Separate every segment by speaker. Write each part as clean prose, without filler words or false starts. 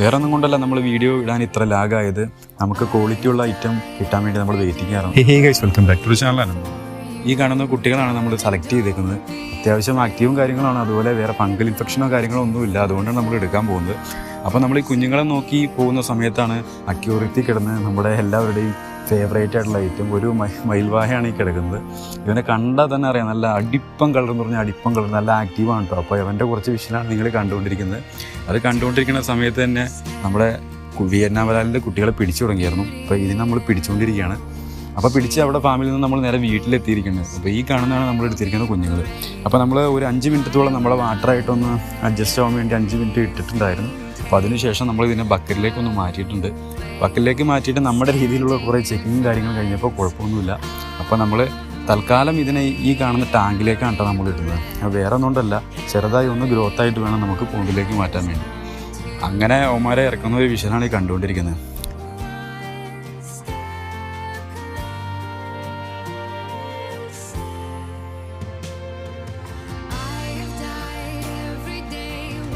Speaker 1: വേറെ ഒന്നും കൊണ്ടല്ല നമ്മൾ വീഡിയോ ഇടാൻ ഇത്ര ലാഗായത്. നമുക്ക് ക്വാളിറ്റി ഉള്ള ഐറ്റം കിട്ടാൻ വേണ്ടി നമ്മൾ വെയിറ്റ് ചെയ്യാറുണ്ട്. ഈ കാണുന്ന കുട്ടികളാണ് നമ്മൾ സെലക്ട് ചെയ്തേക്കുന്നത്. അത്യാവശ്യം ആക്റ്റീവും കാര്യങ്ങളാണ്, അതുപോലെ വേറെ ഫംഗൽ ഇൻഫെക്ഷനോ കാര്യങ്ങളോ ഒന്നുമില്ല. അതുകൊണ്ടാണ് നമ്മൾ എടുക്കാൻ പോകുന്നത്. അപ്പോൾ നമ്മൾ ഈ കുഞ്ഞുങ്ങളെ നോക്കി പോകുന്ന സമയത്താണ് അക്യൂറിറ്റി കിടന്ന് നമ്മുടെ എല്ലാവരുടെയും ഫേവറേറ്റ് ആയിട്ടുള്ള ഐറ്റം ഒരു മയിൽവാഹയാണ് ഈ കിടക്കുന്നത്. ഇവനെ കണ്ടാൽ തന്നെ അറിയാം, നല്ല അടിപ്പം കളർ എന്ന് പറഞ്ഞാൽ അടിപ്പം കളർ, നല്ല ആക്റ്റീവാണ് കേട്ടോ. അപ്പോൾ ഇവൻ്റെ കുറച്ച് വിഷയമാണ് നിങ്ങൾ കണ്ടുകൊണ്ടിരിക്കുന്നത്. അത് കണ്ടുകൊണ്ടിരിക്കുന്ന സമയത്ത് തന്നെ നമ്മുടെ വിയറ്റ്നാം വരാലിൻ്റെ കുട്ടികളെ പിടിച്ചു തുടങ്ങിയായിരുന്നു. അപ്പോൾ ഇതിന് നമ്മൾ പിടിച്ചുകൊണ്ടിരിക്കുകയാണ്. അപ്പോൾ പിടിച്ച് അവിടെ ഫാമിലിയിൽ നിന്ന് നമ്മൾ നേരെ വീട്ടിലെത്തിയിരിക്കുന്നത്. അപ്പോൾ ഈ കാണുന്നതാണ് നമ്മൾ എടുത്തിരിക്കുന്ന കുഞ്ഞുങ്ങൾ. അപ്പോൾ നമ്മൾ ഒരു 5 മിനിറ്റത്തോളം നമ്മളെ വാട്ടറായിട്ടൊന്ന് അഡ്ജസ്റ്റ് ആവാൻ വേണ്ടി 5 മിനിറ്റ് ഇട്ടിട്ടുണ്ടായിരുന്നു. അപ്പോൾ അതിനുശേഷം നമ്മൾ ഇതിനെ ബക്കറ്റിലേക്കൊന്ന് മാറ്റിയിട്ടുണ്ട്. ബക്കറ്റിലേക്ക് മാറ്റിയിട്ട് നമ്മുടെ രീതിയിലുള്ള കുറേ ചെക്കിങ്ങും കാര്യങ്ങളും കഴിഞ്ഞപ്പോൾ കുഴപ്പമൊന്നുമില്ല. അപ്പോൾ നമ്മൾ തൽക്കാലം ഇതിനെ ഈ കാണുന്ന ടാങ്കിലേക്കാണ് കേട്ടോ നമ്മൾ ഇടുന്നത്. വേറെ ഒന്നുകൊണ്ടല്ല, ചെറുതായി ഒന്ന് ഗ്രോത്തായിട്ട് വേണം നമുക്ക് പോണ്ടിലേക്ക് മാറ്റാൻ വേണ്ടി. അങ്ങനെ ഓമാരെ ഇറക്കുന്ന ഒരു വിഷയമാണ് ഈ കണ്ടുകൊണ്ടിരിക്കുന്നത്.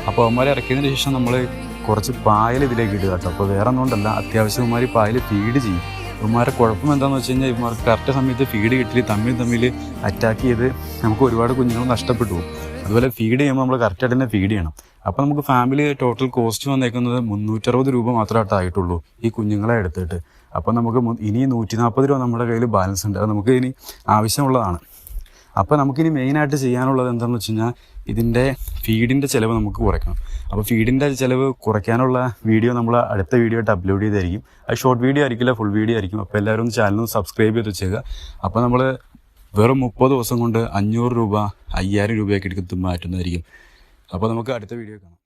Speaker 1: അപ്പോൾ അവന്മാരെ ഇറക്കിയതിന് ശേഷം നമ്മൾ കുറച്ച് പായൽ ഇതിലേക്ക് ഇടുക കേട്ടോ. അപ്പോൾ വേറെ ഒന്നുകൊണ്ടല്ല, അത്യാവശ്യം ഇവന്മാർ പായൽ ഫീഡ് ചെയ്യും. ഇവന്മാരെ കുഴപ്പം എന്താണെന്ന് വെച്ച് കഴിഞ്ഞാൽ ഇവന്മാർക്ക് കറക്റ്റ് സമയത്ത് ഫീഡ് കിട്ടി തമ്മിൽ അറ്റാക്ക് ചെയ്ത് നമുക്ക് ഒരുപാട് കുഞ്ഞുങ്ങൾ നഷ്ടപ്പെട്ടു പോകും. അതുപോലെ ഫീഡ് ചെയ്യുമ്പോൾ നമ്മൾ കറക്റ്റായിട്ട് തന്നെ ഫീഡ് ചെയ്യണം. അപ്പോൾ നമുക്ക് ഫാമിലി ടോട്ടൽ കോസ്റ്റ് വന്നേക്കുന്നത് 360 രൂപ മാത്രമായിട്ട് ആയിട്ടുള്ളൂ ഈ കുഞ്ഞുങ്ങളെ എടുത്തിട്ട്. അപ്പോൾ നമുക്ക് ഇനി 140 രൂപ നമ്മുടെ കയ്യിൽ ബാലൻസ് ഉണ്ട്. അത് നമുക്ക് ഇനി ആവശ്യമുള്ളതാണ്. അപ്പോൾ നമുക്കിനി മെയിനായിട്ട് ചെയ്യാനുള്ളത് എന്താണെന്ന് വെച്ച് കഴിഞ്ഞാൽ ഇതിൻ്റെ ഫീഡിൻ്റെ ചിലവ് നമുക്ക് കുറയ്ക്കണം. അപ്പോൾ ഫീഡിൻ്റെ ചിലവ് കുറയ്ക്കാനുള്ള വീഡിയോ നമ്മൾ അടുത്ത വീഡിയോ ആയിട്ട് അപ്ലോഡ് ചെയ്തായിരിക്കും. അത് ഷോർട്ട് വീഡിയോ ആയിരിക്കില്ല, ഫുൾ വീഡിയോ ആയിരിക്കും. അപ്പോൾ എല്ലാവരും ഒന്ന് ചാനൽ സബ്സ്ക്രൈബ് ചെയ്ത് വെച്ചേക്കുക. അപ്പോൾ നമ്മൾ വെറും 30 ദിവസം കൊണ്ട് 500 രൂപ 5000 രൂപയൊക്കെ എടുത്ത് മാറ്റുന്നതായിരിക്കും. അപ്പോൾ നമുക്ക് അടുത്ത വീഡിയോ കാണാം.